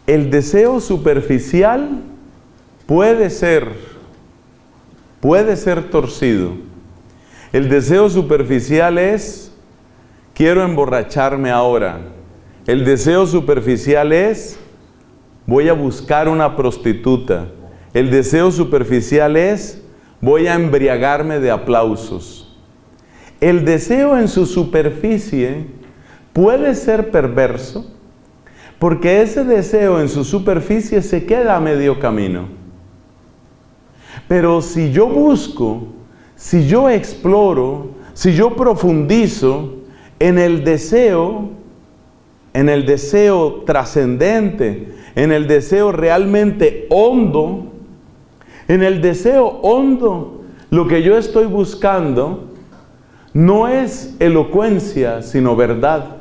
El deseo superficial puede ser torcido. El deseo superficial es, quiero emborracharme ahora. El deseo superficial es, voy a buscar una prostituta. El deseo superficial es, voy a embriagarme de aplausos. El deseo en su superficie puede ser perverso, porque ese deseo en su superficie se queda a medio camino. Pero si yo busco, si yo exploro, si yo profundizo en el deseo trascendente, en el deseo realmente hondo, en el deseo hondo, lo que yo estoy buscando no es elocuencia, sino verdad.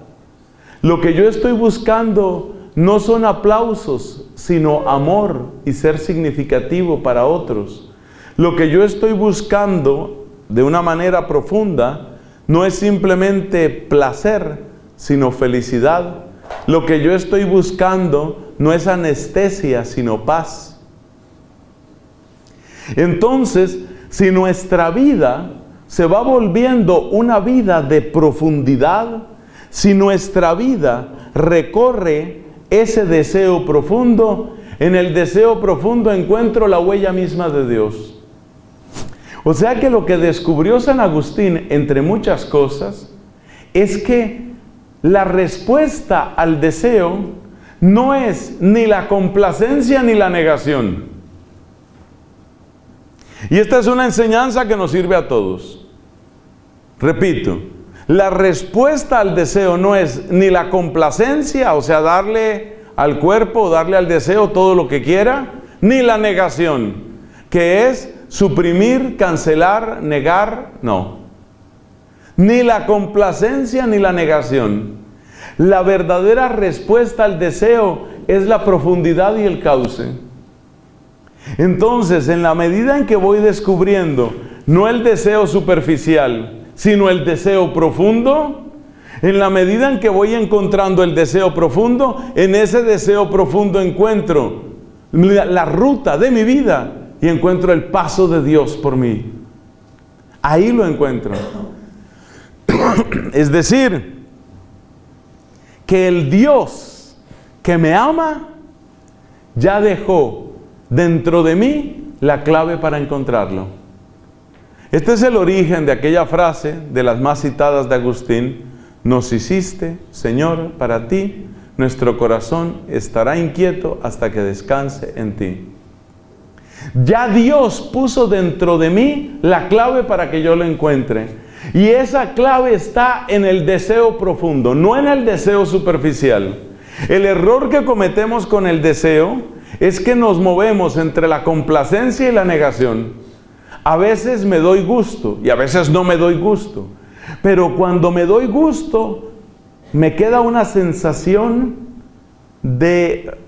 Lo que yo estoy buscando no son aplausos, sino amor y ser significativo para otros. Lo que yo estoy buscando de una manera profunda no es simplemente placer, sino felicidad. Lo que yo estoy buscando no es anestesia, sino paz. Entonces, si nuestra vida se va volviendo una vida de profundidad, si nuestra vida recorre ese deseo profundo, en el deseo profundo encuentro la huella misma de Dios. O sea que lo que descubrió San Agustín, entre muchas cosas, es que la respuesta al deseo no es ni la complacencia ni la negación. Y esta es una enseñanza que nos sirve a todos. Repito, la respuesta al deseo no es ni la complacencia, o sea, darle al cuerpo, darle al deseo todo lo que quiera, ni la negación, que es suprimir, cancelar, negar, no. Ni la complacencia ni la negación. La verdadera respuesta al deseo es la profundidad y el cauce. Entonces, en la medida en que voy descubriendo no el deseo superficial, sino el deseo profundo, en la medida en que voy encontrando el deseo profundo, en ese deseo profundo encuentro la ruta de mi vida y encuentro el paso de Dios por mí. Ahí lo encuentro. Es decir, que el Dios que me ama ya dejó dentro de mí la clave para encontrarlo. Este es el origen de aquella frase de las más citadas de Agustín: nos hiciste, Señor, para ti, nuestro corazón estará inquieto hasta que descanse en ti. Ya Dios puso dentro de mí la clave para que yo lo encuentre. Y esa clave está en el deseo profundo, no en el deseo superficial. El error que cometemos con el deseo es que nos movemos entre la complacencia y la negación. A veces me doy gusto y a veces no me doy gusto. Pero cuando me doy gusto, me queda una sensación de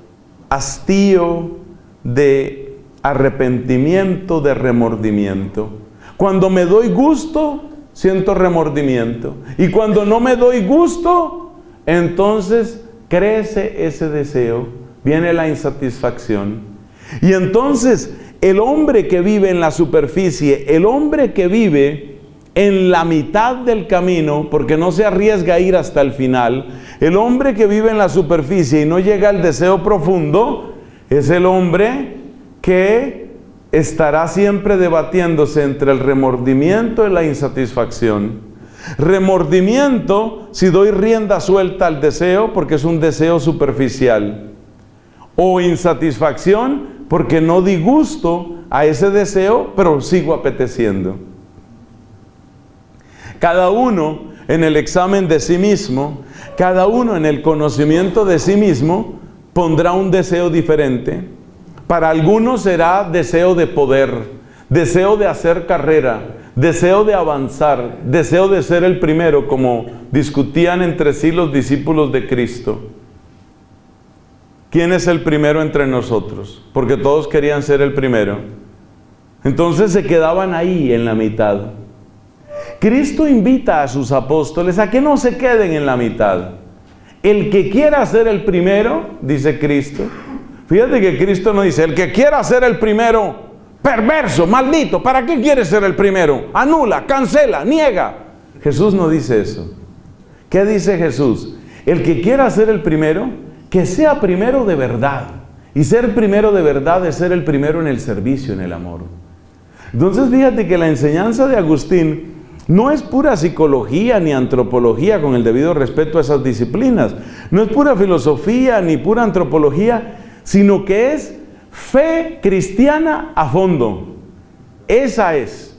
hastío, de arrepentimiento, de remordimiento. Cuando me doy gusto, siento remordimiento. Y cuando no me doy gusto, entonces crece ese deseo, viene la insatisfacción. Y entonces el hombre que vive en la superficie, el hombre que vive en la mitad del camino, porque no se arriesga a ir hasta el final, el hombre que vive en la superficie y no llega al deseo profundo, es el hombre que estará siempre debatiéndose entre el remordimiento y la insatisfacción. Remordimiento si doy rienda suelta al deseo porque es un deseo superficial, o insatisfacción porque no di gusto a ese deseo, pero sigo apeteciendo. Cada uno en el examen de sí mismo, cada uno en el conocimiento de sí mismo, pondrá un deseo diferente. Para algunos será deseo de poder, deseo de hacer carrera, deseo de avanzar, deseo de ser el primero, como discutían entre sí los discípulos de Cristo. ¿Quién es el primero entre nosotros? Porque todos querían ser el primero. Entonces se quedaban ahí en la mitad. Cristo invita a sus apóstoles a que no se queden en la mitad. el que quiera ser el primero, dice Cristo. Fíjate que Cristo no dice, el que quiera ser el primero, perverso, maldito, ¿para qué quiere ser el primero? Anula, cancela, niega. Jesús no dice eso. ¿Qué dice Jesús? El que quiera ser el primero, que sea primero de verdad. Y ser primero de verdad es ser el primero en el servicio, en el amor. Entonces fíjate que la enseñanza de Agustín no es pura psicología ni antropología, con el debido respeto a esas disciplinas. No es pura filosofía ni pura antropología, sino que es fe cristiana a fondo. Esa es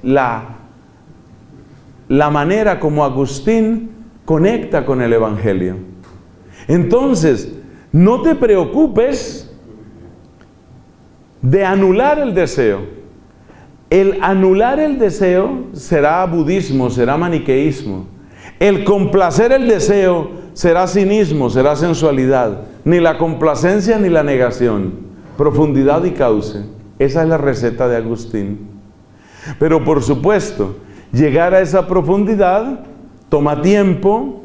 la manera como Agustín conecta con el Evangelio. Entonces, no te preocupes de anular el deseo. El anular el deseo será budismo, será maniqueísmo. El complacer el deseo será cinismo, será sensualidad. Ni la complacencia ni la negación. Profundidad y cauce. Esa es la receta de Agustín. Pero por supuesto, llegar a esa profundidad toma tiempo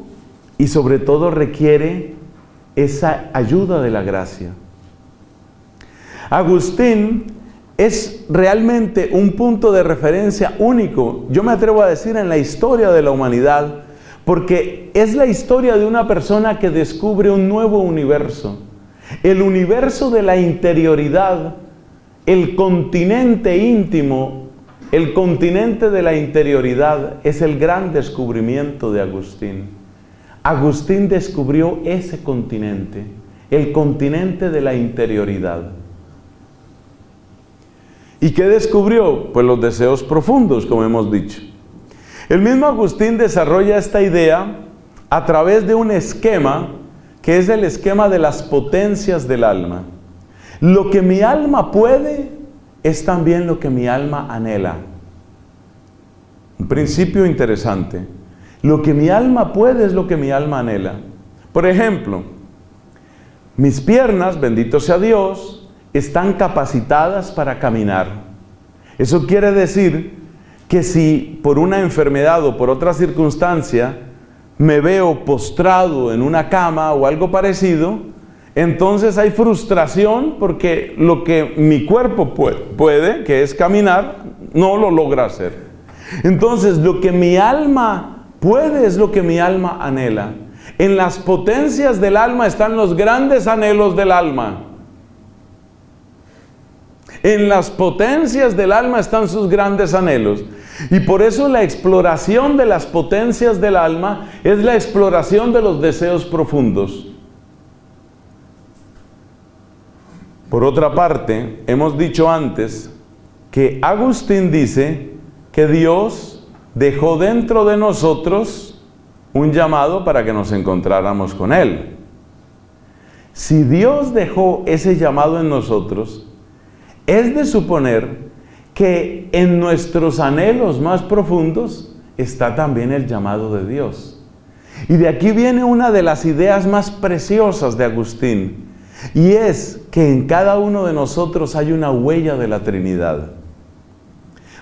y sobre todo requiere esa ayuda de la gracia. Agustín es realmente un punto de referencia único, yo me atrevo a decir, en la historia de la humanidad, porque es la historia de una persona que descubre un nuevo universo, el universo de la interioridad, el continente íntimo, el continente de la interioridad es el gran descubrimiento de Agustín. Agustín descubrió ese continente, el continente de la interioridad. ¿Y qué descubrió? Pues los deseos profundos, como hemos dicho. El mismo Agustín desarrolla esta idea a través de un esquema que es el esquema de las potencias del alma. Lo que mi alma puede es también lo que mi alma anhela. Un principio interesante. Lo que mi alma puede es lo que mi alma anhela. Por ejemplo, mis piernas, bendito sea Dios, están capacitadas para caminar. Eso quiere decir que si por una enfermedad o por otra circunstancia me veo postrado en una cama o algo parecido, entonces hay frustración porque lo que mi cuerpo puede, que es caminar, no lo logra hacer. Entonces lo que mi alma puede es lo que mi alma anhela. En las potencias del alma están los grandes anhelos del alma. En las potencias del alma están sus grandes anhelos. Y por eso la exploración de las potencias del alma es la exploración de los deseos profundos. Por otra parte, hemos dicho antes que Agustín dice que Dios dejó dentro de nosotros un llamado para que nos encontráramos con Él. Si Dios dejó ese llamado en nosotros, es de suponer que en nuestros anhelos más profundos está también el llamado de Dios. Y de aquí viene una de las ideas más preciosas de Agustín, y es que en cada uno de nosotros hay una huella de la Trinidad.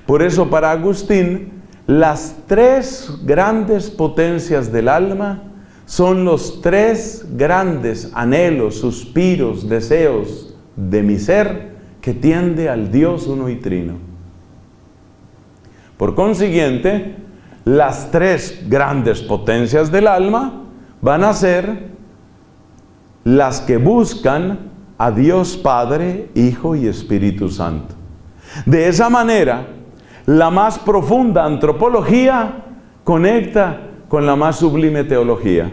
Por eso para Agustín, las tres grandes potencias del alma son los tres grandes anhelos, suspiros, deseos de mi ser, que tiende al Dios uno y trino. Por consiguiente, las tres grandes potencias del alma van a ser las que buscan a Dios Padre, Hijo y Espíritu Santo. De esa manera, la más profunda antropología conecta con la más sublime teología.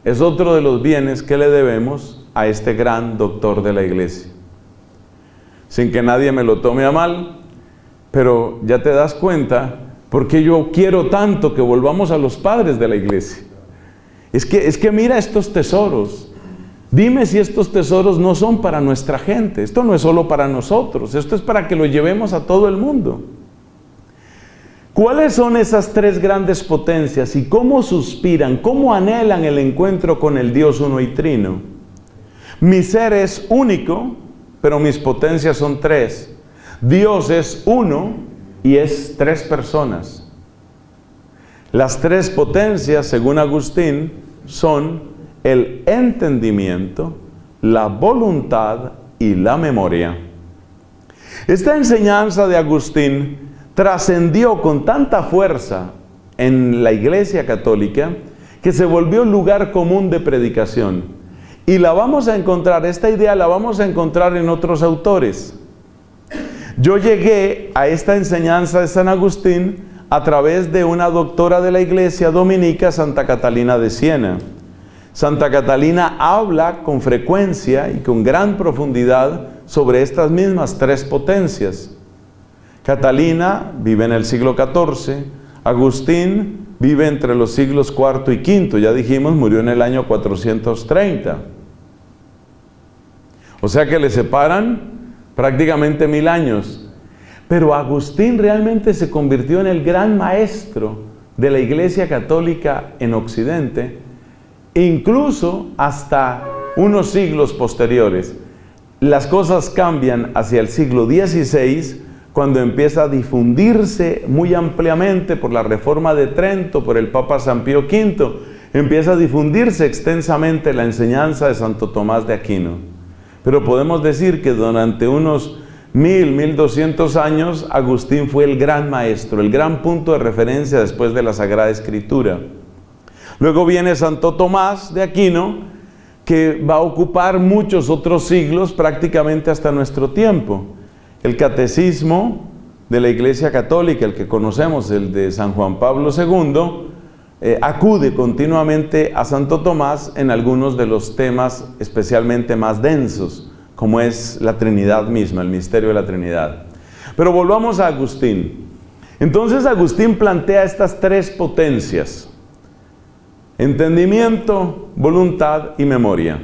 Es otro de los bienes que le debemos a este gran doctor de la Iglesia. Sin que nadie me lo tome a mal, pero ya te das cuenta por qué yo quiero tanto que volvamos a los padres de la Iglesia. Es que mira estos tesoros. Dime si estos tesoros no son para nuestra gente. Esto no es solo para nosotros, esto es para que lo llevemos a todo el mundo. ¿Cuáles son esas tres grandes potencias y cómo suspiran, cómo anhelan el encuentro con el Dios uno y trino? Mi ser es único, pero mis potencias son tres. Dios es uno y es tres personas. Las tres potencias, según Agustín, son el entendimiento, la voluntad y la memoria. Esta enseñanza de Agustín trascendió con tanta fuerza en la Iglesia Católica que se volvió lugar común de predicación. Y la vamos a encontrar, esta idea la vamos a encontrar en otros autores. Yo llegué a esta enseñanza de San Agustín a través de una doctora de la Iglesia dominica, Santa Catalina de Siena. Santa Catalina habla con frecuencia y con gran profundidad sobre estas mismas tres potencias. Catalina vive en el siglo XIV, Agustín vive entre los siglos IV y V, ya dijimos, murió en el año 430. O sea que le separan prácticamente 1000 años. Pero Agustín realmente se convirtió en el gran maestro de la Iglesia Católica en Occidente, incluso hasta unos siglos posteriores. Las cosas cambian hacia el siglo XVI, cuando empieza a difundirse muy ampliamente por la Reforma de Trento, por el Papa San Pío V, empieza a difundirse extensamente la enseñanza de Santo Tomás de Aquino. Pero podemos decir que durante unos 1200 años, Agustín fue el gran maestro, el gran punto de referencia después de la Sagrada Escritura. Luego viene Santo Tomás de Aquino, que va a ocupar muchos otros siglos, prácticamente hasta nuestro tiempo. El catecismo de la Iglesia Católica, el que conocemos, el de San Juan Pablo II, acude continuamente a Santo Tomás en algunos de los temas especialmente más densos, como es la Trinidad misma, el misterio de la Trinidad. Pero volvamos a Agustín. Entonces Agustín plantea estas tres potencias: entendimiento, voluntad y memoria.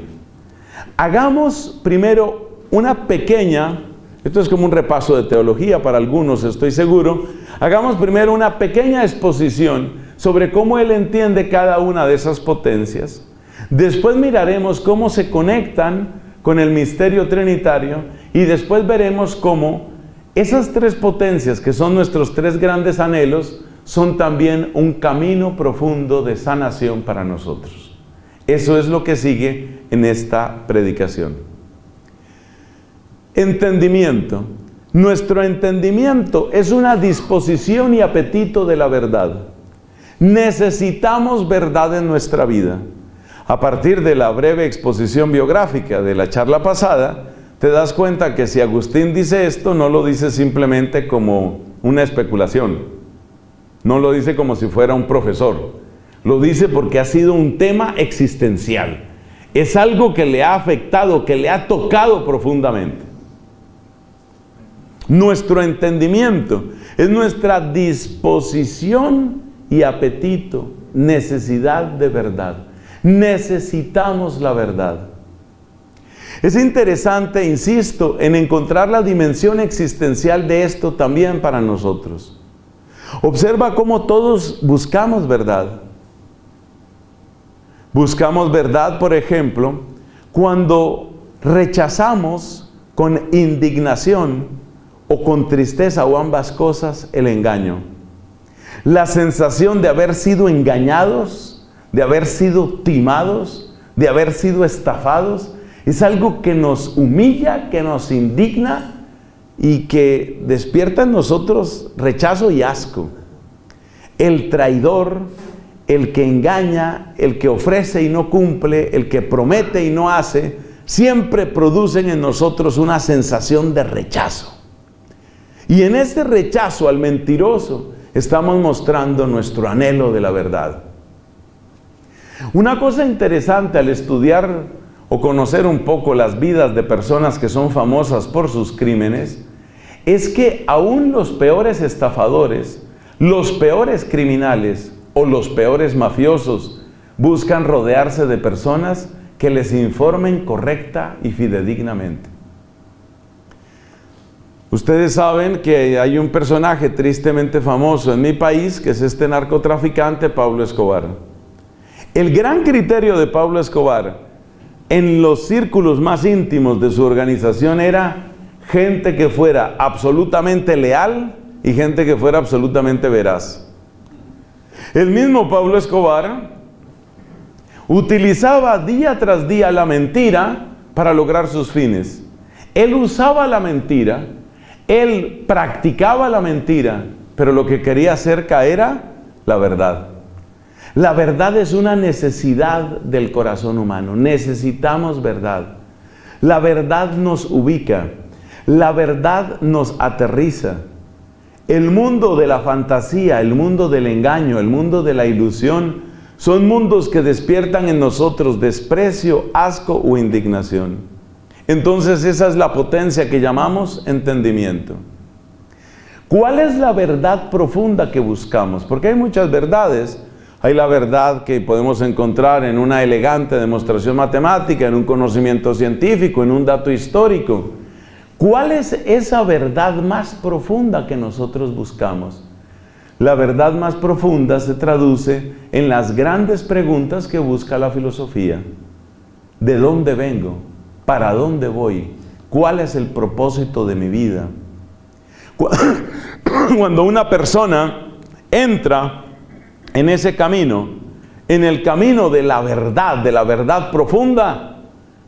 Hagamos primero una pequeña, esto es como un repaso de teología para algunos, estoy seguro. Hagamos primero una pequeña exposición sobre cómo él entiende cada una de esas potencias. Después miraremos cómo se conectan con el misterio trinitario y después veremos cómo esas tres potencias, que son nuestros tres grandes anhelos, son también un camino profundo de sanación para nosotros. Eso es lo que sigue en esta predicación. Entendimiento. Nuestro entendimiento es una disposición y apetito de la verdad. Necesitamos verdad en nuestra vida. A partir de la breve exposición biográfica de la charla pasada, te das cuenta que si Agustín dice esto, no lo dice simplemente como una especulación. No lo dice como si fuera un profesor. Lo dice porque ha sido un tema existencial. Es algo que le ha afectado, que le ha tocado profundamente. Nuestro entendimiento es nuestra disposición y apetito, necesidad de verdad. Necesitamos la verdad. Es interesante, insisto, en encontrar la dimensión existencial de esto también para nosotros. Observa cómo todos buscamos verdad. Buscamos verdad, por ejemplo, cuando rechazamos con indignación o con tristeza o ambas cosas el engaño. La sensación de haber sido engañados, de haber sido timados, de haber sido estafados, es algo que nos humilla, que nos indigna y que despierta en nosotros rechazo y asco. El traidor, el que engaña, el que ofrece y no cumple, el que promete y no hace, siempre producen en nosotros una sensación de rechazo. Y en este rechazo al mentiroso estamos mostrando nuestro anhelo de la verdad. Una cosa interesante al estudiar o conocer un poco las vidas de personas que son famosas por sus crímenes, es que aún los peores estafadores, los peores criminales o los peores mafiosos buscan rodearse de personas que les informen correcta y fidedignamente. Ustedes saben que hay un personaje tristemente famoso en mi país, que es este narcotraficante Pablo Escobar. El gran criterio de Pablo Escobar en los círculos más íntimos de su organización era gente que fuera absolutamente leal y gente que fuera absolutamente veraz. El mismo Pablo Escobar utilizaba día tras día la mentira para lograr sus fines. Él usaba la mentira, él practicaba la mentira, pero lo que quería cerca era la verdad. La verdad es una necesidad del corazón humano. Necesitamos verdad. La verdad nos ubica. La verdad nos aterriza. El mundo de la fantasía, el mundo del engaño, el mundo de la ilusión, son mundos que despiertan en nosotros desprecio, asco o indignación. Entonces esa es la potencia que llamamos entendimiento. ¿Cuál es la verdad profunda que buscamos? Porque hay muchas verdades. Hay la verdad que podemos encontrar en una elegante demostración matemática, en un conocimiento científico, en un dato histórico. ¿Cuál es esa verdad más profunda que nosotros buscamos? La verdad más profunda se traduce en las grandes preguntas que busca la filosofía. ¿De dónde vengo? ¿Para dónde voy? ¿Cuál es el propósito de mi vida? Cuando una persona entra en ese camino, en el camino de la verdad profunda,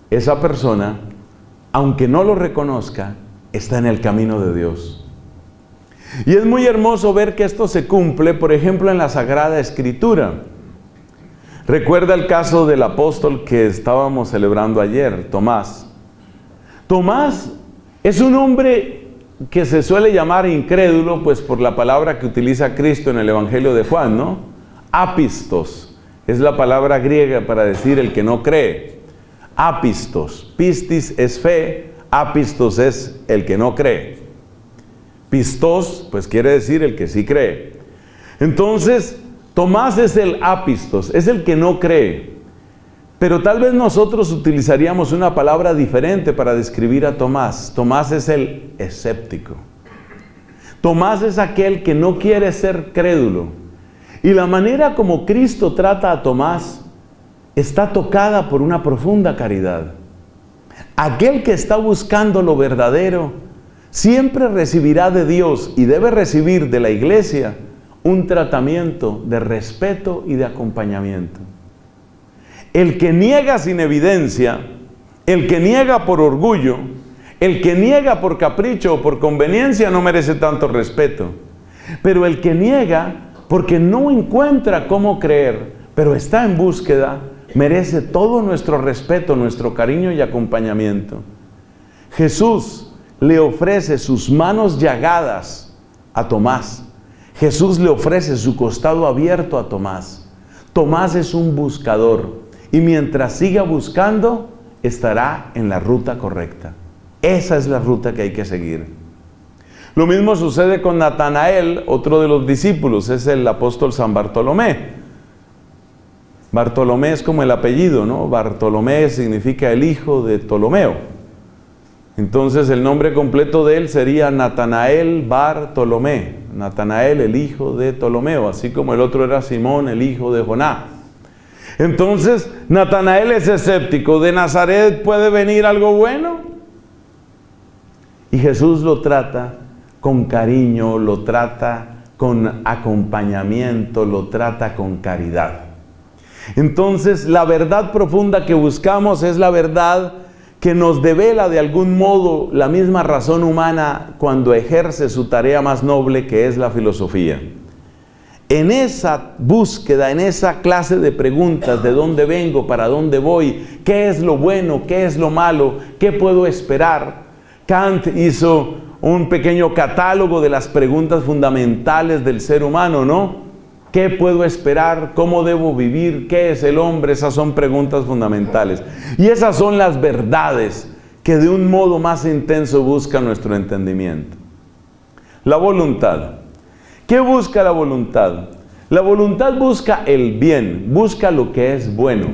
esa persona, aunque no lo reconozca, está en el camino de Dios. Y es muy hermoso ver que esto se cumple, por ejemplo, en la Sagrada Escritura. Recuerda el caso del apóstol que estábamos celebrando ayer, Tomás. Tomás es un hombre que se suele llamar incrédulo, pues por la palabra que utiliza Cristo en el Evangelio de Juan, ¿no? Apistos, es la palabra griega para decir el que no cree. Apistos, pistis es fe, apistos es el que no cree. Pistos, pues quiere decir el que sí cree. Entonces, Tomás es el apistos, es el que no cree. Pero tal vez nosotros utilizaríamos una palabra diferente para describir a Tomás. Tomás es el escéptico. Tomás es aquel que no quiere ser crédulo. Y la manera como Cristo trata a Tomás está tocada por una profunda caridad. Aquel que está buscando lo verdadero siempre recibirá de Dios y debe recibir de la iglesia un tratamiento de respeto y de acompañamiento. El que niega sin evidencia, el que niega por orgullo, el que niega por capricho o por conveniencia no merece tanto respeto. Pero el que niega porque no encuentra cómo creer, pero está en búsqueda, merece todo nuestro respeto, nuestro cariño y acompañamiento. Jesús le ofrece sus manos llagadas a Tomás. Jesús le ofrece su costado abierto a Tomás. Tomás es un buscador y mientras siga buscando, estará en la ruta correcta. Esa es la ruta que hay que seguir. Lo mismo sucede con Natanael, otro de los discípulos, es el apóstol San Bartolomé. Bartolomé es como el apellido, ¿no? Bartolomé significa el hijo de Ptolomeo. Entonces el nombre completo de él sería Natanael Bartolomé. Natanael, el hijo de Ptolomeo, así como el otro era Simón, el hijo de Joná. Entonces Natanael es escéptico. ¿De Nazaret puede venir algo bueno? Y Jesús lo trata con cariño, lo trata con acompañamiento, lo trata con caridad. Entonces, la verdad profunda que buscamos es la verdad que nos devela de algún modo la misma razón humana cuando ejerce su tarea más noble, que es la filosofía. En esa búsqueda, en esa clase de preguntas, ¿de dónde vengo? ¿Para dónde voy? ¿Qué es lo bueno? ¿Qué es lo malo? ¿Qué puedo esperar? Kant hizo un pequeño catálogo de las preguntas fundamentales del ser humano, ¿no? ¿Qué puedo esperar? ¿Cómo debo vivir? ¿Qué es el hombre? Esas son preguntas fundamentales. Y esas son las verdades que de un modo más intenso busca nuestro entendimiento. La voluntad. ¿Qué busca la voluntad? La voluntad busca el bien, busca lo que es bueno.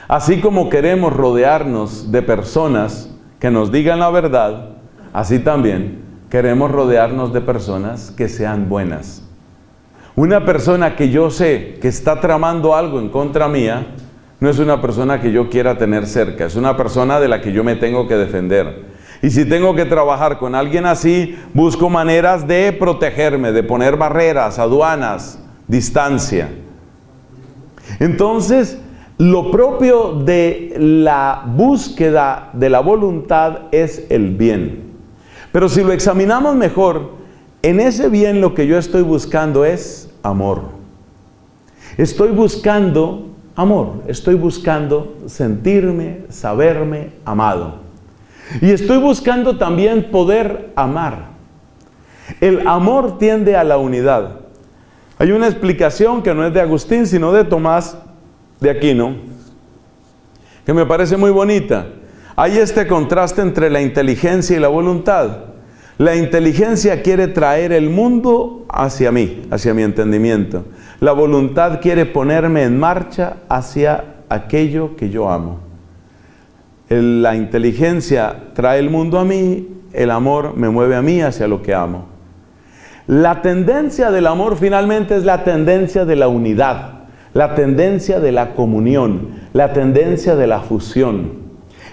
Así como queremos rodearnos de personas que nos digan la verdad, así también queremos rodearnos de personas que sean buenas. Una persona que yo sé que está tramando algo en contra mía, no es una persona que yo quiera tener cerca, es una persona de la que yo me tengo que defender. Y si tengo que trabajar con alguien así, busco maneras de protegerme, de poner barreras, aduanas, distancia. Entonces, lo propio de la búsqueda de la voluntad es el bien. Pero si lo examinamos mejor, en ese bien lo que yo estoy buscando es amor. Estoy buscando amor, estoy buscando sentirme, saberme amado. Y estoy buscando también poder amar. El amor tiende a la unidad. Hay una explicación que no es de Agustín, sino de Tomás de Aquino, que me parece muy bonita. Hay este contraste entre la inteligencia y la voluntad. La inteligencia quiere traer el mundo hacia mí, hacia mi entendimiento. La voluntad quiere ponerme en marcha hacia aquello que yo amo. La inteligencia trae el mundo a mí, el amor me mueve a mí hacia lo que amo. La tendencia del amor finalmente es la tendencia de la unidad, la tendencia de la comunión, la tendencia de la fusión.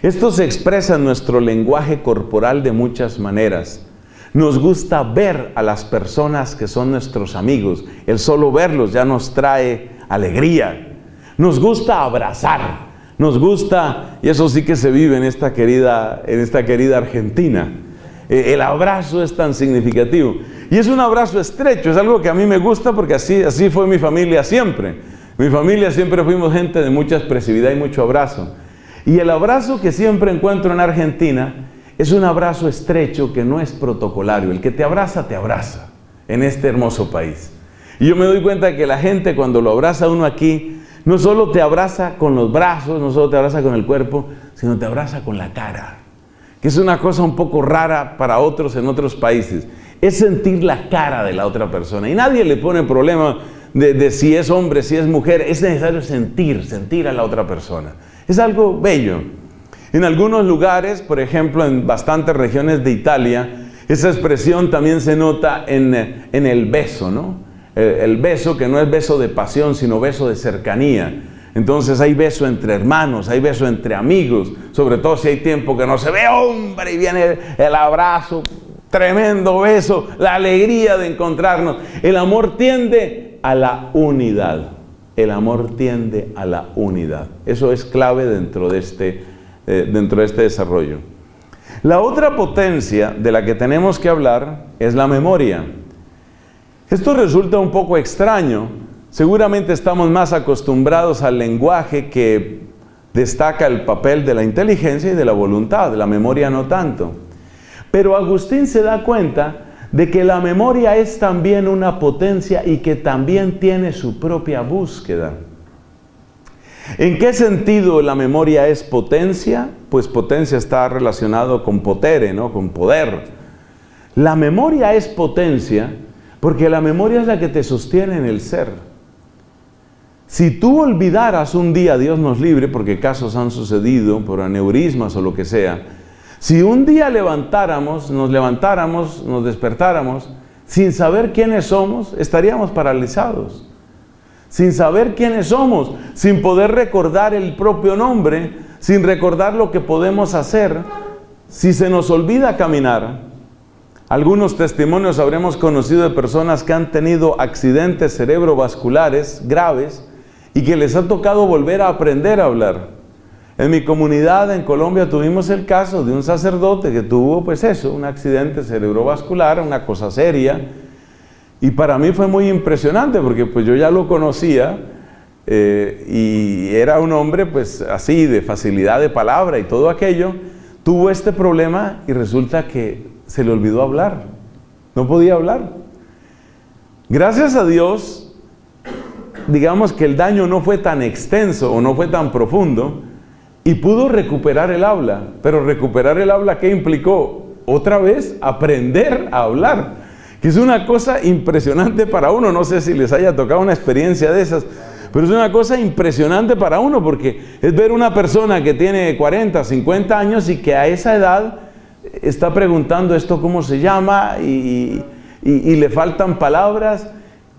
Esto se expresa en nuestro lenguaje corporal de muchas maneras. Nos gusta ver a las personas que son nuestros amigos. El solo verlos ya nos trae alegría. Nos gusta abrazar. Nos gusta, y eso sí que se vive en esta querida Argentina. El abrazo es tan significativo. Y es un abrazo estrecho, es algo que a mí me gusta porque así fue mi familia siempre. Mi familia siempre fuimos gente de mucha expresividad y mucho abrazo. Y el abrazo que siempre encuentro en Argentina es un abrazo estrecho que no es protocolario. El que te abraza en este hermoso país. Y yo me doy cuenta que la gente cuando lo abraza a uno aquí, no solo te abraza con los brazos, no solo te abraza con el cuerpo, sino te abraza con la cara. Que es una cosa un poco rara para otros en otros países. Es sentir la cara de la otra persona. Y nadie le pone problema de si es hombre, si es mujer. Es necesario sentir a la otra persona. Es algo bello. En algunos lugares, por ejemplo, en bastantes regiones de Italia, esa expresión también se nota en el beso, ¿no? El beso que no es beso de pasión, sino beso de cercanía. Entonces hay beso entre hermanos, hay beso entre amigos, sobre todo si hay tiempo que no se ve, hombre, y viene el abrazo, tremendo beso, la alegría de encontrarnos. El amor tiende a la unidad. El amor tiende a la unidad. Eso es clave dentro de este desarrollo. La otra potencia de la que tenemos que hablar es la memoria. Esto resulta un poco extraño. Seguramente estamos más acostumbrados al lenguaje que destaca el papel de la inteligencia y de la voluntad, la memoria no tanto. Pero Agustín se da cuenta de que la memoria es también una potencia y que también tiene su propia búsqueda. ¿En qué sentido la memoria es potencia? Pues potencia está relacionado con potere, ¿no? Con poder. La memoria es potencia porque la memoria es la que te sostiene en el ser. Si tú olvidaras un día, Dios nos libre, porque casos han sucedido por aneurismas o lo que sea, si un día nos despertáramos, sin saber quiénes somos, estaríamos paralizados. Sin saber quiénes somos, sin poder recordar el propio nombre, sin recordar lo que podemos hacer, si se nos olvida caminar. Algunos testimonios habremos conocido de personas que han tenido accidentes cerebrovasculares graves y que les ha tocado volver a aprender a hablar. En mi comunidad en Colombia tuvimos el caso de un sacerdote que tuvo un accidente cerebrovascular, una cosa seria, y para mí fue muy impresionante porque pues yo ya lo conocía y era un hombre pues así de facilidad de palabra y todo aquello. Tuvo este problema y resulta que se le olvidó hablar, no podía hablar. Gracias a Dios, digamos que el daño no fue tan extenso o no fue tan profundo y pudo recuperar el habla. Pero recuperar el habla, ¿qué implicó? Otra vez aprender a hablar, que es una cosa impresionante para uno. No sé si les haya tocado una experiencia de esas, pero es una cosa impresionante para uno porque es ver una persona que tiene 40, 50 años y que a esa edad está preguntando esto cómo se llama y le faltan palabras,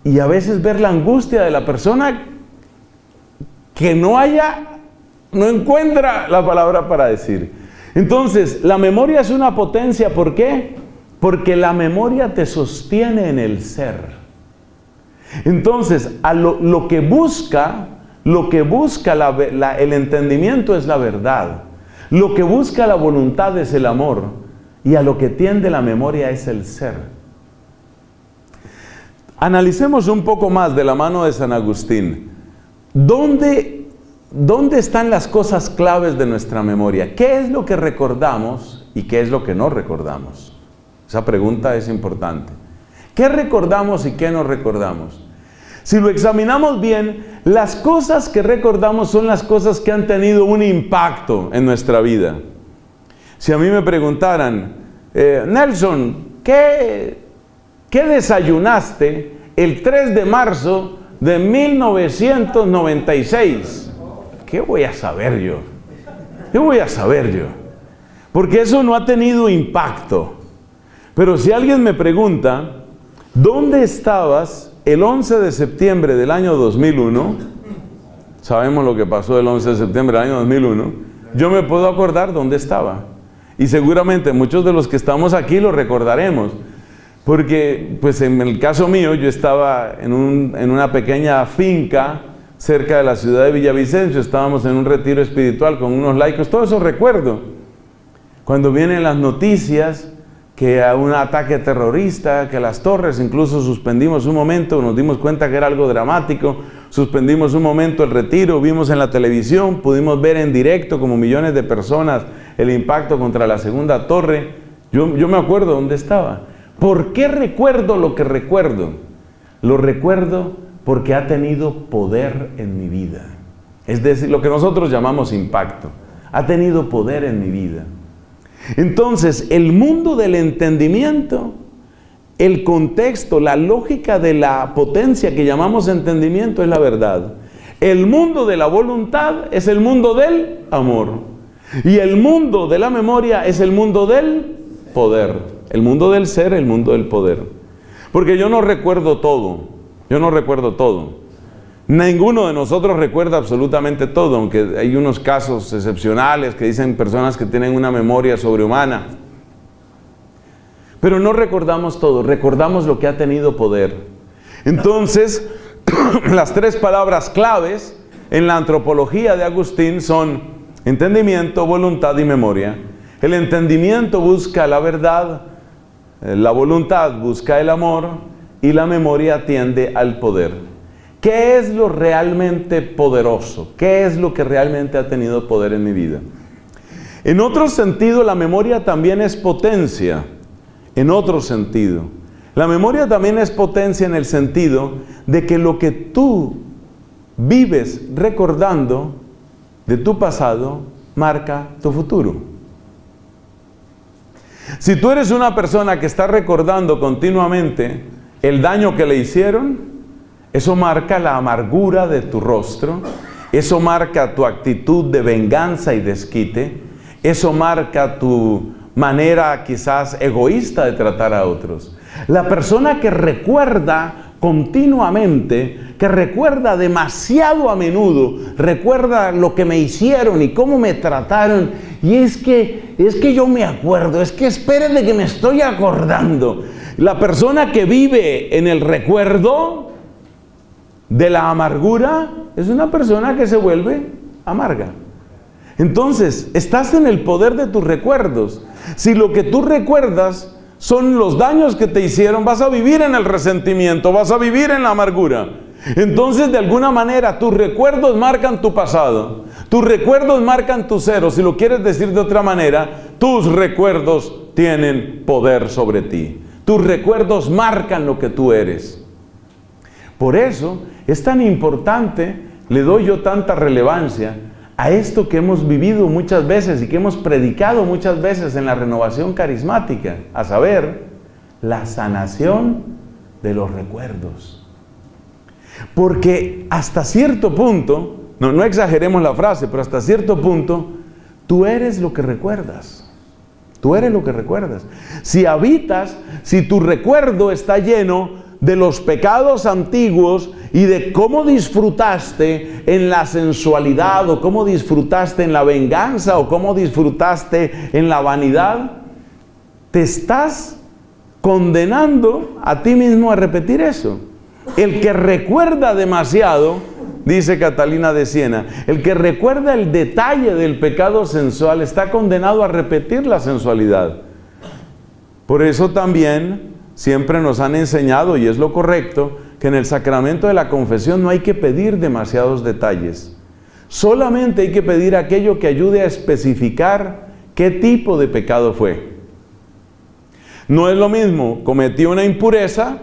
y a veces ver la angustia de la persona que no encuentra la palabra para decir. Entonces, la memoria es una potencia. ¿Por qué? Porque la memoria te sostiene en el ser. Entonces, lo que busca lo que busca el entendimiento es la verdad. Lo que busca la voluntad es el amor. Y a lo que tiende la memoria es el ser. Analicemos un poco más de la mano de San Agustín. ¿Dónde están las cosas claves de nuestra memoria? ¿Qué es lo que recordamos y qué es lo que no recordamos? Esa pregunta es importante. ¿Qué recordamos y qué no recordamos? Si lo examinamos bien, las cosas que recordamos son las cosas que han tenido un impacto en nuestra vida. Si a mí me preguntaran, Nelson, ¿qué desayunaste el 3 de marzo de 1996? ¿Qué voy a saber yo? ¿Qué voy a saber yo? Porque eso no ha tenido impacto. Pero si alguien me pregunta, ¿dónde estabas el 11 de septiembre del año 2001? Sabemos lo que pasó el 11 de septiembre del año 2001. Yo me puedo acordar dónde estaba. Y seguramente muchos de los que estamos aquí lo recordaremos. Porque, pues en el caso mío, yo estaba en una pequeña finca cerca de la ciudad de Villavicencio. Estábamos en un retiro espiritual con unos laicos. Todo eso recuerdo. Cuando vienen las noticias que a un ataque terrorista, que las torres, incluso suspendimos un momento, nos dimos cuenta que era algo dramático, suspendimos un momento el retiro, vimos en la televisión, pudimos ver en directo como millones de personas el impacto contra la segunda torre. Yo me acuerdo dónde estaba. ¿Por qué recuerdo lo que recuerdo? Lo recuerdo porque ha tenido poder en mi vida. Es decir, lo que nosotros llamamos impacto. Ha tenido poder en mi vida. Entonces, el mundo del entendimiento, el contexto, la lógica de la potencia que llamamos entendimiento es la verdad. El mundo de la voluntad es el mundo del amor. Y el mundo de la memoria es el mundo del poder. El mundo del ser, el mundo del poder. Porque yo no recuerdo todo. Yo no recuerdo todo. Ninguno de nosotros recuerda absolutamente todo, aunque hay unos casos excepcionales que dicen personas que tienen una memoria sobrehumana. Pero no recordamos todo, recordamos lo que ha tenido poder. Entonces, las tres palabras claves en la antropología de Agustín son entendimiento, voluntad y memoria. El entendimiento busca la verdad, la voluntad busca el amor y la memoria tiende al poder. ¿Qué es lo realmente poderoso? ¿Qué es lo que realmente ha tenido poder en mi vida? En otro sentido, la memoria también es potencia. En otro sentido. La memoria también es potencia en el sentido de que lo que tú vives recordando de tu pasado marca tu futuro. Si tú eres una persona que está recordando continuamente el daño que le hicieron, eso marca la amargura de tu rostro, eso marca tu actitud de venganza y desquite, eso marca tu manera quizás egoísta de tratar a otros. La persona que recuerda continuamente, que recuerda demasiado a menudo, recuerda lo que me hicieron y cómo me trataron, y es que yo me acuerdo, es que espérate que me estoy acordando. La persona que vive en el recuerdo de la amargura es una persona que se vuelve amarga. Entonces, estás en el poder de tus recuerdos. Si lo que tú recuerdas son los daños que te hicieron, vas a vivir en el resentimiento, vas a vivir en la amargura. Entonces, de alguna manera, tus recuerdos marcan tu pasado. Tus recuerdos marcan tu ser. O si lo quieres decir de otra manera, tus recuerdos tienen poder sobre ti. Tus recuerdos marcan lo que tú eres. Por eso es tan importante, le doy yo tanta relevancia a esto que hemos vivido muchas veces y que hemos predicado muchas veces en la renovación carismática, a saber, la sanación de los recuerdos. Porque hasta cierto punto, no exageremos la frase, pero hasta cierto punto, tú eres lo que recuerdas. Tú eres lo que recuerdas. Si tu recuerdo está lleno de los pecados antiguos y de cómo disfrutaste en la sensualidad, o cómo disfrutaste en la venganza, o cómo disfrutaste en la vanidad, te estás condenando a ti mismo a repetir eso. El que recuerda demasiado dice Catalina de Siena, el que recuerda el detalle del pecado sensual está condenado a repetir la sensualidad. Por eso también siempre nos han enseñado, y es lo correcto, que en el sacramento de la confesión no hay que pedir demasiados detalles. Solamente hay que pedir aquello que ayude a especificar qué tipo de pecado fue. No es lo mismo cometí una impureza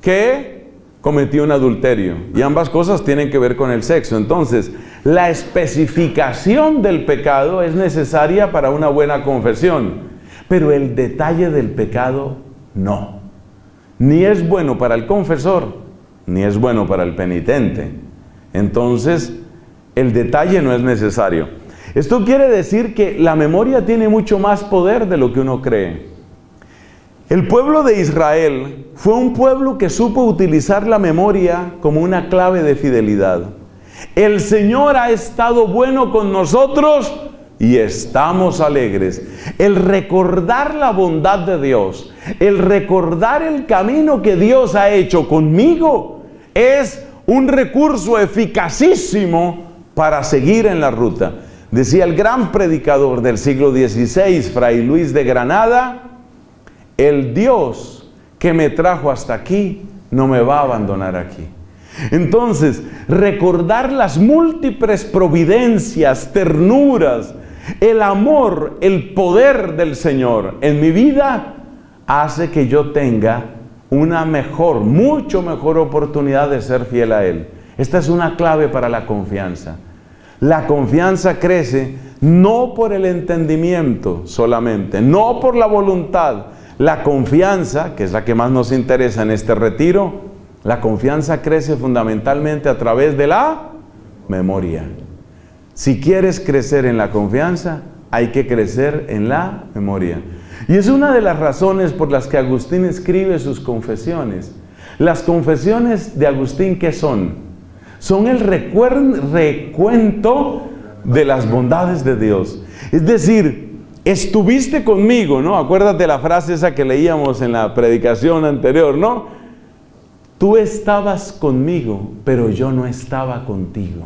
que cometí un adulterio. Y ambas cosas tienen que ver con el sexo. Entonces, la especificación del pecado es necesaria para una buena confesión. Pero el detalle del pecado no. Ni es bueno para el confesor, ni es bueno para el penitente. Entonces, el detalle no es necesario. Esto quiere decir que la memoria tiene mucho más poder de lo que uno cree. El pueblo de Israel fue un pueblo que supo utilizar la memoria como una clave de fidelidad. El Señor ha estado bueno con nosotros y estamos alegres. El recordar la bondad de Dios, el recordar el camino que Dios ha hecho conmigo, es un recurso eficacísimo para seguir en la ruta. Decía el gran predicador del siglo XVI, Fray Luis de Granada, el Dios que me trajo hasta aquí no me va a abandonar aquí. Entonces, recordar las múltiples providencias, ternuras, el amor, el poder del Señor en mi vida hace que yo tenga una mejor, mucho mejor oportunidad de ser fiel a Él. Esta es una clave para la confianza. La confianza crece no por el entendimiento solamente, no por la voluntad. La confianza, que es la que más nos interesa en este retiro, la confianza crece fundamentalmente a través de la memoria. Si quieres crecer en la confianza, hay que crecer en la memoria. Y es una de las razones por las que Agustín escribe sus confesiones. Las confesiones de Agustín, ¿qué son? Son el recuento de las bondades de Dios. Es decir, estuviste conmigo, ¿no? Acuérdate la frase esa que leíamos en la predicación anterior, ¿no? Tú estabas conmigo, pero yo no estaba contigo.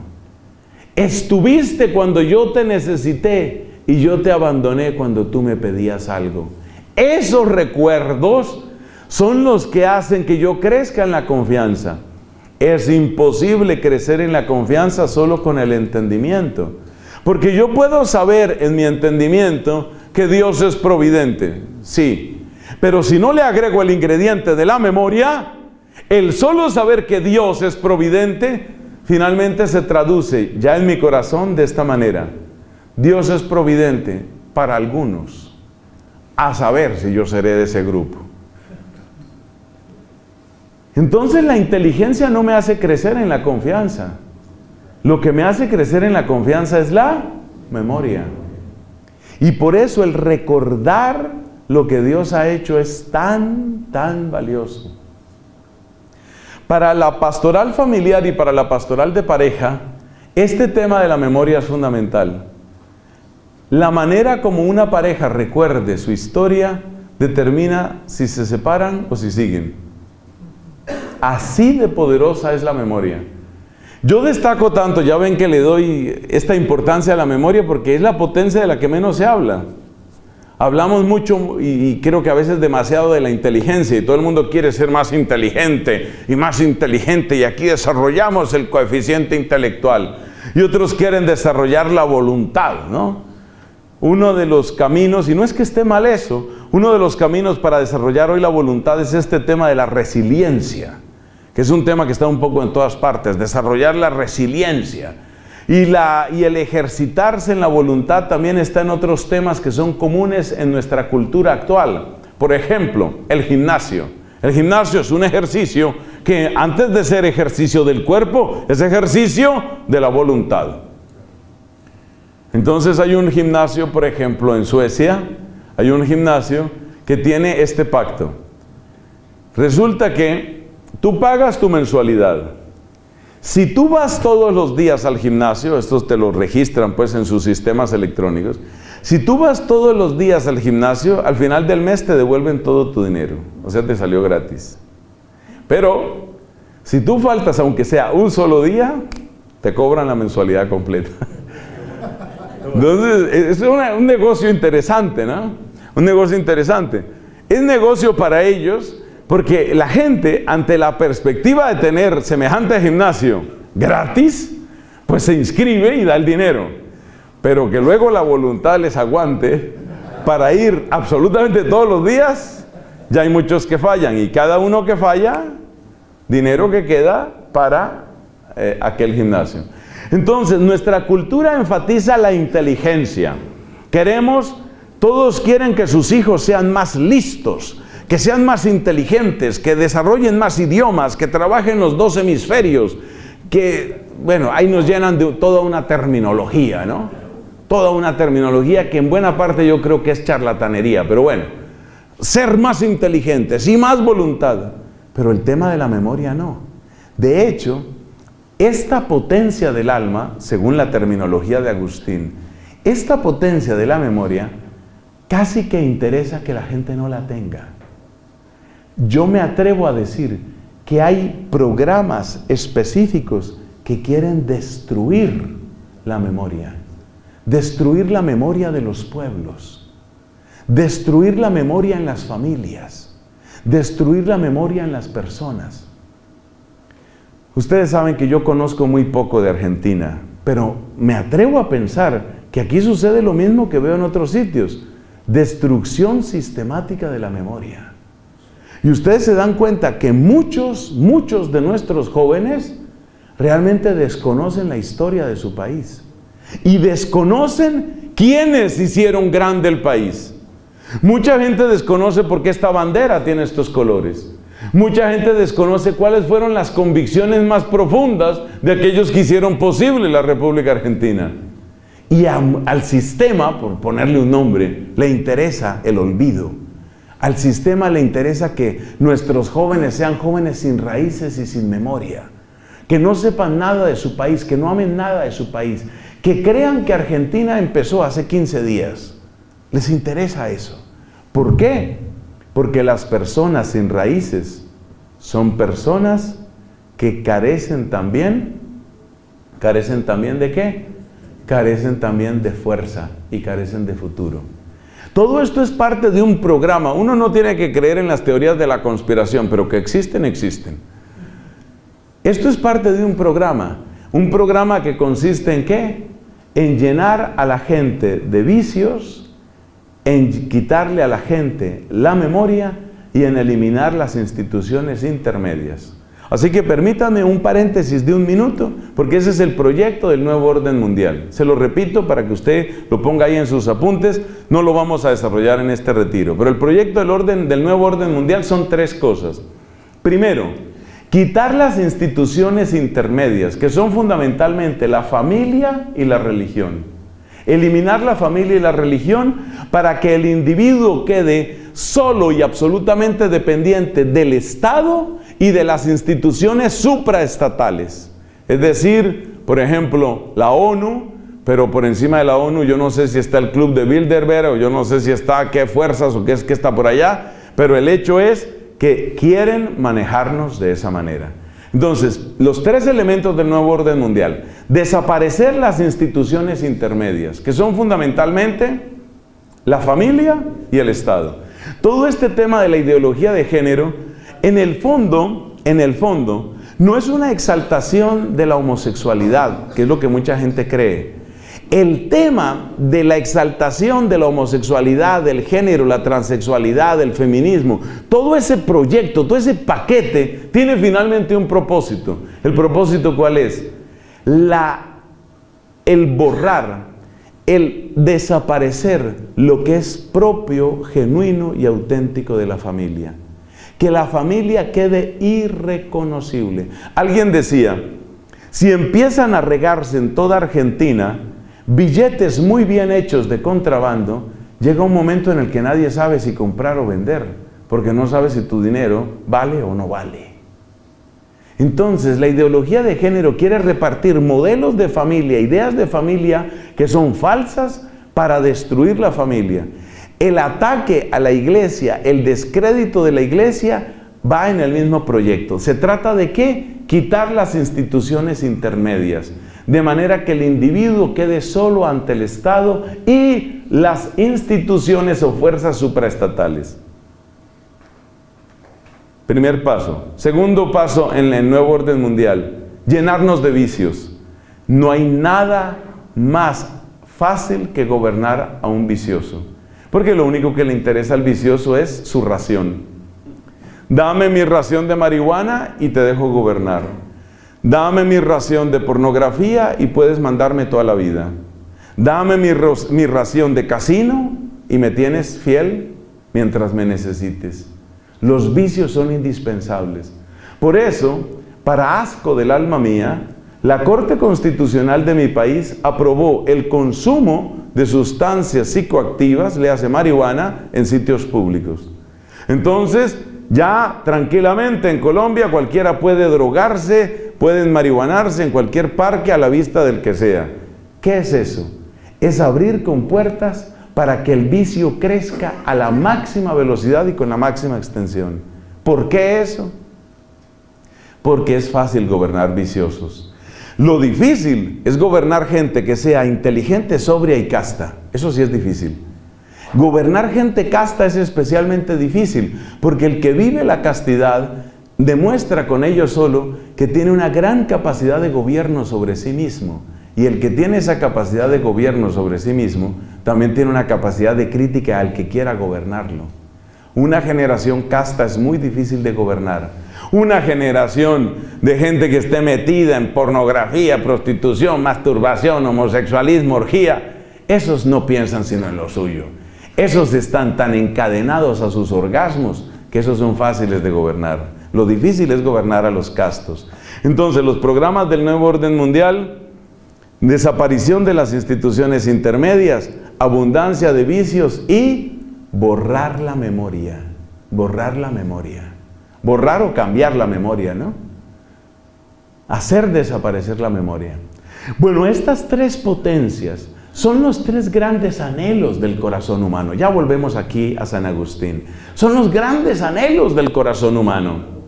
Estuviste cuando yo te necesité y yo te abandoné cuando tú me pedías algo. Esos recuerdos son los que hacen que yo crezca en la confianza. Es imposible crecer en la confianza solo con el entendimiento. Porque yo puedo saber en mi entendimiento que Dios es providente, sí. Pero si no le agrego el ingrediente de la memoria, el solo saber que Dios es providente, finalmente se traduce ya en mi corazón de esta manera. Dios es providente para algunos, a saber si yo seré de ese grupo. Entonces la inteligencia no me hace crecer en la confianza. Lo que me hace crecer en la confianza es la memoria. Y por eso el recordar lo que Dios ha hecho es tan valioso. Para la pastoral familiar y para la pastoral de pareja, este tema de la memoria es fundamental. La manera como una pareja recuerde su historia determina si se separan o si siguen. Así de poderosa es la memoria. Yo destaco tanto, ya ven que le doy esta importancia a la memoria porque es la potencia de la que menos se habla. Hablamos mucho y creo que a veces demasiado de la inteligencia y todo el mundo quiere ser más inteligente y aquí desarrollamos el coeficiente intelectual y otros quieren desarrollar la voluntad, ¿no? Uno de los caminos, y no es que esté mal eso, uno de los caminos para desarrollar hoy la voluntad es este tema de la resiliencia, que es un tema que está un poco en todas partes, desarrollar la resiliencia. Y el ejercitarse en la voluntad también está en otros temas que son comunes en nuestra cultura actual. Por ejemplo, el gimnasio. El gimnasio es un ejercicio que antes de ser ejercicio del cuerpo, es ejercicio de la voluntad. Entonces hay un gimnasio, por ejemplo, en Suecia, hay un gimnasio que tiene este pacto. Resulta que tú pagas tu mensualidad. Si tú vas todos los días al gimnasio, estos te lo registran pues en sus sistemas electrónicos, si tú vas todos los días al gimnasio, al final del mes te devuelven todo tu dinero, o sea, te salió gratis. Pero, si tú faltas aunque sea un solo día, te cobran la mensualidad completa. Entonces, es un negocio interesante, ¿no? Un negocio interesante. Es negocio para ellos porque la gente, ante la perspectiva de tener semejante gimnasio gratis, pues se inscribe y da el dinero. Pero que luego la voluntad les aguante para ir absolutamente todos los días, ya hay muchos que fallan. Y cada uno que falla, dinero que queda para aquel gimnasio. Entonces, nuestra cultura enfatiza la inteligencia. Todos quieren que sus hijos sean más listos, que sean más inteligentes, que desarrollen más idiomas, que trabajen los 2 hemisferios, que, bueno, ahí nos llenan de toda una terminología, ¿no? Toda una terminología que en buena parte yo creo que es charlatanería, pero bueno, ser más inteligentes y más voluntad. Pero el tema de la memoria no. De hecho, esta potencia del alma, según la terminología de Agustín, esta potencia de la memoria casi que interesa que la gente no la tenga. Yo me atrevo a decir que hay programas específicos que quieren destruir la memoria de los pueblos, destruir la memoria en las familias, destruir la memoria en las personas. Ustedes saben que yo conozco muy poco de Argentina, pero me atrevo a pensar que aquí sucede lo mismo que veo en otros sitios: destrucción sistemática de la memoria. Y ustedes se dan cuenta que muchos de nuestros jóvenes realmente desconocen la historia de su país y desconocen quiénes hicieron grande el país. Mucha gente desconoce por qué esta bandera tiene estos colores. Mucha gente desconoce cuáles fueron las convicciones más profundas de aquellos que hicieron posible la República Argentina. Y al sistema, por ponerle un nombre, le interesa el olvido. Al sistema le interesa que nuestros jóvenes sean jóvenes sin raíces y sin memoria, que no sepan nada de su país, que no amen nada de su país, que crean que Argentina empezó hace 15 días. Les interesa eso. ¿Por qué? Porque las personas sin raíces son personas que carecen también ¿de qué? Carecen también de fuerza y carecen de futuro. Todo esto es parte de un programa. Uno no tiene que creer en las teorías de la conspiración, pero que existen, existen. Esto es parte de un programa que consiste en ¿qué? En llenar a la gente de vicios, en quitarle a la gente la memoria y en eliminar las instituciones intermedias. Así que permítanme un paréntesis de 1 minuto, porque ese es el proyecto del nuevo orden mundial. Se lo repito para que usted lo ponga ahí en sus apuntes. No lo vamos a desarrollar en este retiro, pero el proyecto del nuevo orden mundial son 3 cosas. Primero, quitar las instituciones intermedias, que son fundamentalmente la familia y la religión. Eliminar la familia y la religión para que el individuo quede solo y absolutamente dependiente del Estado y de las instituciones supraestatales. Es decir, por ejemplo, la ONU, pero por encima de la ONU yo no sé si está el Club de Bilderberg, o yo no sé si está qué fuerzas o qué es que está por allá, pero el hecho es que quieren manejarnos de esa manera. Entonces, los 3 elementos del nuevo orden mundial: desaparecer las instituciones intermedias, que son fundamentalmente la familia y el Estado. Todo este tema de la ideología de género, en el fondo, no es una exaltación de la homosexualidad, que es lo que mucha gente cree. El tema de la exaltación de la homosexualidad, del género, la transexualidad, el feminismo, todo ese proyecto, todo ese paquete, tiene finalmente un propósito. ¿El propósito cuál es? El borrar, el desaparecer lo que es propio, genuino y auténtico de la familia. Que la familia quede irreconocible. Alguien decía, si empiezan a regarse en toda Argentina billetes muy bien hechos de contrabando, llega un momento en el que nadie sabe si comprar o vender, porque no sabe si tu dinero vale o no vale. Entonces, la ideología de género quiere repartir modelos de familia, ideas de familia que son falsas para destruir la familia. El ataque a la iglesia, el descrédito de la iglesia, va en el mismo proyecto. ¿Se trata de qué? Quitar las instituciones intermedias, de manera que el individuo quede solo ante el Estado y las instituciones o fuerzas supraestatales. Primer paso. Segundo paso en el nuevo orden mundial, llenarnos de vicios. No hay nada más fácil que gobernar a un vicioso, porque lo único que le interesa al vicioso es su ración. Dame mi ración de marihuana y te dejo gobernar. Dame mi ración de pornografía y puedes mandarme toda la vida. Dame mi ración de casino y me tienes fiel mientras me necesites. Los vicios son indispensables. Por eso, para asco del alma mía, la Corte Constitucional de mi país aprobó el consumo de sustancias psicoactivas, le hace marihuana, en sitios públicos. Entonces, ya tranquilamente en Colombia cualquiera puede drogarse, pueden marihuanarse en cualquier parque a la vista del que sea. ¿Qué es eso? Es abrir compuertas para que el vicio crezca a la máxima velocidad y con la máxima extensión. ¿Por qué eso? Porque es fácil gobernar viciosos. Lo difícil es gobernar gente que sea inteligente, sobria y casta. Eso sí es difícil. Gobernar gente casta es especialmente difícil, porque el que vive la castidad demuestra con ello solo que tiene una gran capacidad de gobierno sobre sí mismo. Y el que tiene esa capacidad de gobierno sobre sí mismo, también tiene una capacidad de crítica al que quiera gobernarlo. Una generación casta es muy difícil de gobernar. Una generación de gente que esté metida en pornografía, prostitución, masturbación, homosexualismo, orgía, esos no piensan sino en lo suyo. Esos están tan encadenados a sus orgasmos que esos son fáciles de gobernar. Lo difícil es gobernar a los castos. Entonces, los programas del nuevo orden mundial: desaparición de las instituciones intermedias, abundancia de vicios y borrar la memoria. Borrar la memoria. Borrar o cambiar la memoria, ¿no? Hacer desaparecer la memoria. Bueno, estas tres potencias son los tres grandes anhelos del corazón humano. Ya volvemos aquí a San Agustín. Son los grandes anhelos del corazón humano.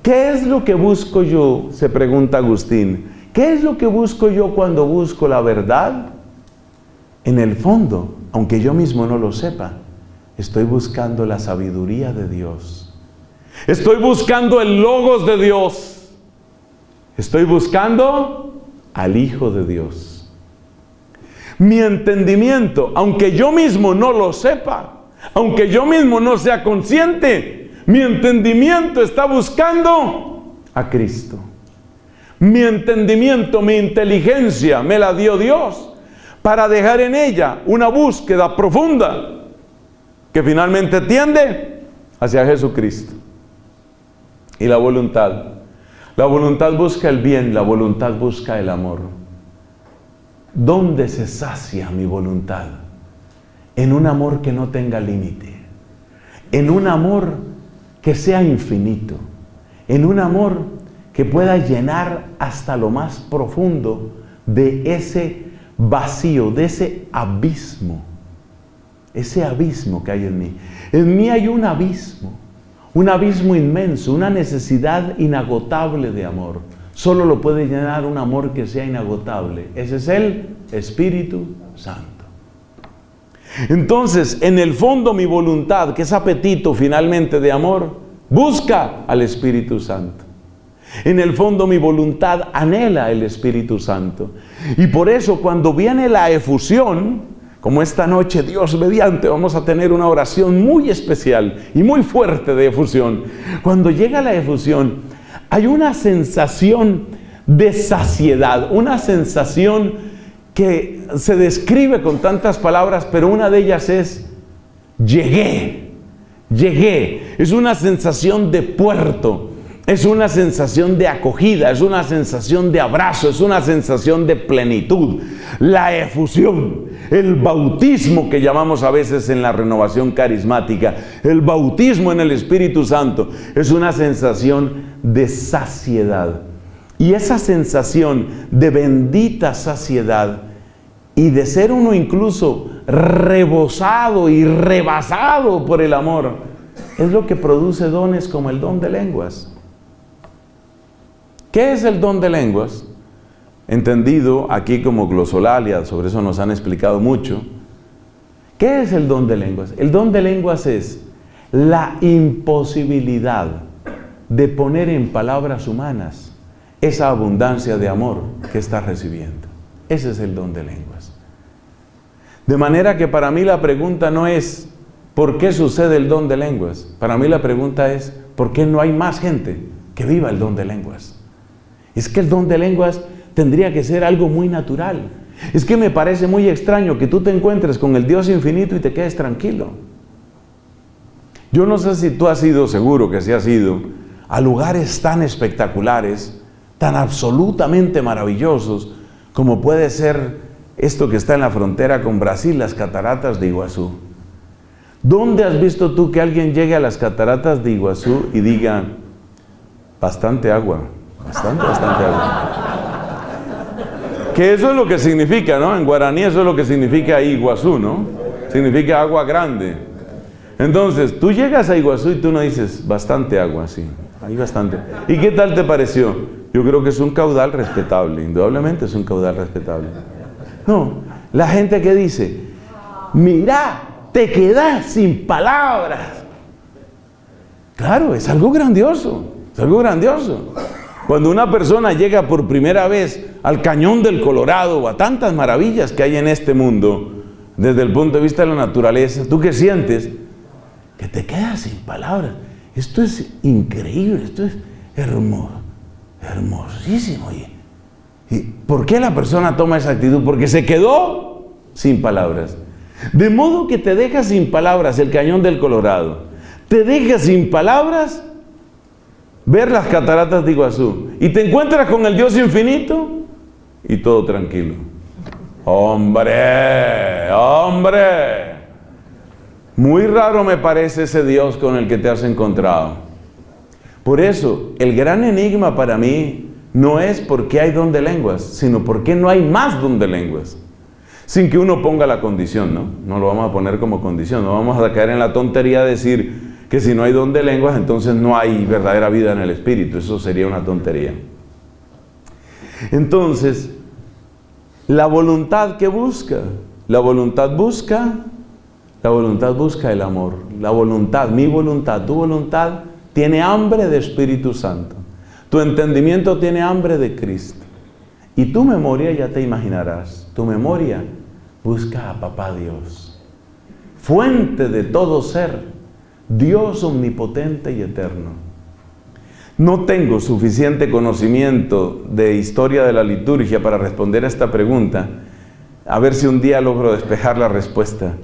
¿Qué es lo que busco yo?, se pregunta Agustín. ¿Qué es lo que busco yo cuando busco la verdad? En el fondo, aunque yo mismo no lo sepa, estoy buscando la sabiduría de Dios. Estoy buscando el logos de Dios. Estoy buscando al Hijo de Dios. Mi entendimiento, aunque yo mismo no lo sepa, aunque yo mismo no sea consciente, mi entendimiento está buscando a Cristo. Mi entendimiento, mi inteligencia me la dio Dios para dejar en ella una búsqueda profunda que finalmente tiende hacia Jesucristo. Y la voluntad busca el bien, la voluntad busca el amor. ¿Dónde se sacia mi voluntad? En un amor que no tenga límite, en un amor que sea infinito, en un amor que pueda llenar hasta lo más profundo de ese vacío, de ese abismo que hay en mí. En mí hay un abismo inmenso, una necesidad inagotable de amor. Solo lo puede llenar un amor que sea inagotable. Ese es el Espíritu Santo. Entonces, en el fondo mi voluntad, que es apetito finalmente de amor, busca al Espíritu Santo. En el fondo mi voluntad anhela el Espíritu Santo. Y por eso cuando viene la efusión, como esta noche, Dios mediante, vamos a tener una oración muy especial y muy fuerte de efusión. Cuando llega la efusión, hay una sensación de saciedad, una sensación que se describe con tantas palabras, pero una de ellas es: llegué. Es una sensación de puerto, es una sensación de acogida, es una sensación de abrazo, es una sensación de plenitud. La efusión, el bautismo que llamamos a veces en la renovación carismática, el bautismo en el Espíritu Santo, es una sensación de saciedad. Y esa sensación de bendita saciedad y de ser uno incluso rebosado y rebasado por el amor, es lo que produce dones como el don de lenguas. ¿Qué es el don de lenguas? Entendido aquí como glosolalia, sobre eso nos han explicado mucho. ¿Qué es el don de lenguas? El don de lenguas es la imposibilidad de poner en palabras humanas esa abundancia de amor que estás recibiendo. Ese es el don de lenguas. De manera que para mí la pregunta no es ¿por qué sucede el don de lenguas? Para mí la pregunta es ¿por qué no hay más gente que viva el don de lenguas? Es que el don de lenguas tendría que ser algo muy natural. Es que me parece muy extraño que tú te encuentres con el Dios infinito y te quedes tranquilo. Yo no sé si tú has ido, seguro que sí has ido, a lugares tan espectaculares, tan absolutamente maravillosos, como puede ser esto que está en la frontera con Brasil, las cataratas de Iguazú. ¿Dónde has visto tú que alguien llegue a las cataratas de Iguazú y diga, bastante agua, bastante agua? Que eso es lo que significa, ¿no? En guaraní eso es lo que significa Iguazú, ¿no? Significa agua grande. Entonces, tú llegas a Iguazú y tú no dices, bastante agua, sí, hay bastante. ¿Y qué tal te pareció? Yo creo que es un caudal respetable, indudablemente es un caudal respetable. No, la gente que dice, mira, te quedas sin palabras. Claro, es algo grandioso, es algo grandioso. Cuando una persona llega por primera vez al Cañón del Colorado o a tantas maravillas que hay en este mundo, desde el punto de vista de la naturaleza, ¿tú qué sientes? Que te quedas sin palabras. Esto es increíble, esto es hermosísimo. ¿Y por qué la persona toma esa actitud? Porque se quedó sin palabras. De modo que te deja sin palabras el Cañón del Colorado. Te deja sin palabras ver las cataratas de Iguazú. Y te encuentras con el Dios infinito y todo tranquilo. ¡Hombre! ¡Hombre! Muy raro me parece ese Dios con el que te has encontrado. Por eso, el gran enigma para mí no es por qué hay don de lenguas, sino por qué no hay más don de lenguas. Sin que uno ponga la condición, ¿no? No lo vamos a poner como condición, no vamos a caer en la tontería de decir que si no hay don de lenguas, entonces no hay verdadera vida en el espíritu. Eso sería una tontería. Entonces, la voluntad que busca, la voluntad busca el amor. La voluntad, mi voluntad, tu voluntad, tiene hambre de Espíritu Santo. Tu entendimiento tiene hambre de Cristo. Y tu memoria, ya te imaginarás, tu memoria busca a Papá Dios, fuente de todo ser, Dios omnipotente y eterno. No tengo suficiente conocimiento de historia de la liturgia para responder a esta pregunta, a ver si un día logro despejar la respuesta.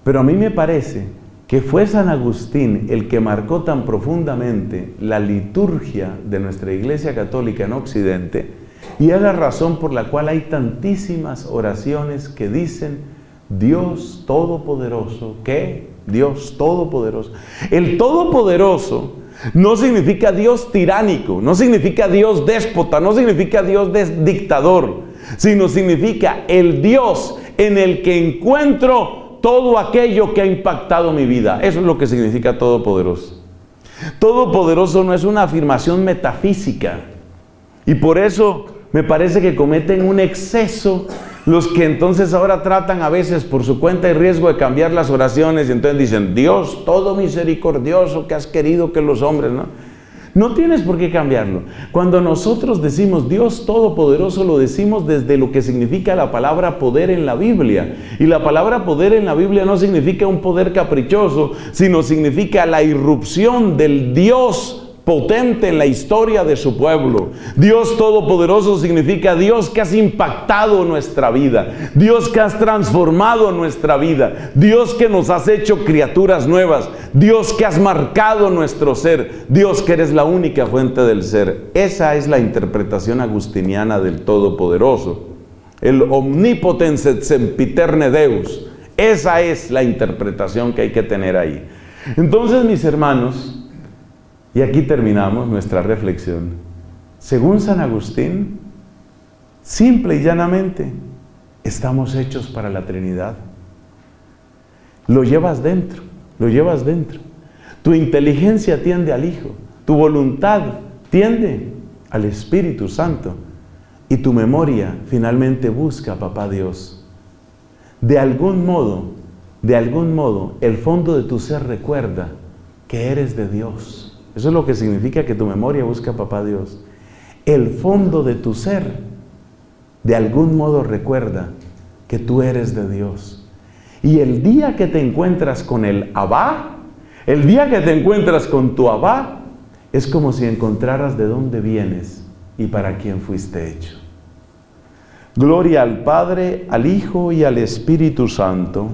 Pero a mí me parece que fue San Agustín el que marcó tan profundamente la liturgia de nuestra Iglesia Católica en Occidente, y es la razón por la cual hay tantísimas oraciones que dicen Dios Todopoderoso. ¿Qué? Dios Todopoderoso. El Todopoderoso no significa Dios tiránico, no significa Dios déspota, no significa Dios dictador, sino significa el Dios en el que encuentro todo aquello que ha impactado mi vida. Eso es lo que significa todopoderoso. Todopoderoso no es una afirmación metafísica. Y por eso me parece que cometen un exceso los que entonces ahora tratan a veces por su cuenta y riesgo de cambiar las oraciones y entonces dicen, Dios todo misericordioso que has querido que los hombres, ¿no? No tienes por qué cambiarlo. Cuando nosotros decimos Dios Todopoderoso, lo decimos desde lo que significa la palabra poder en la Biblia. Y la palabra poder en la Biblia no significa un poder caprichoso, sino significa la irrupción del Dios potente en la historia de su pueblo. Dios Todopoderoso significa Dios que has impactado nuestra vida, Dios que has transformado nuestra vida, Dios que nos has hecho criaturas nuevas, Dios que has marcado nuestro ser, Dios que eres la única fuente del ser. Esa es la interpretación agustiniana del Todopoderoso, el omnipotens et sempiterne Deus. Esa es la interpretación que hay que tener ahí. Entonces, mis hermanos, y aquí terminamos nuestra reflexión. Según San Agustín, simple y llanamente, estamos hechos para la Trinidad. Lo llevas dentro, lo llevas dentro. Tu inteligencia tiende al Hijo. Tu voluntad tiende al Espíritu Santo. Y tu memoria finalmente busca a Papá Dios. De algún modo, el fondo de tu ser recuerda que eres de Dios. Eso es lo que significa que tu memoria busca a Papá Dios. El fondo de tu ser, de algún modo recuerda que tú eres de Dios. Y el día que te encuentras con el Abba, el día que te encuentras con tu Abba, es como si encontraras de dónde vienes y para quién fuiste hecho. Gloria al Padre, al Hijo y al Espíritu Santo.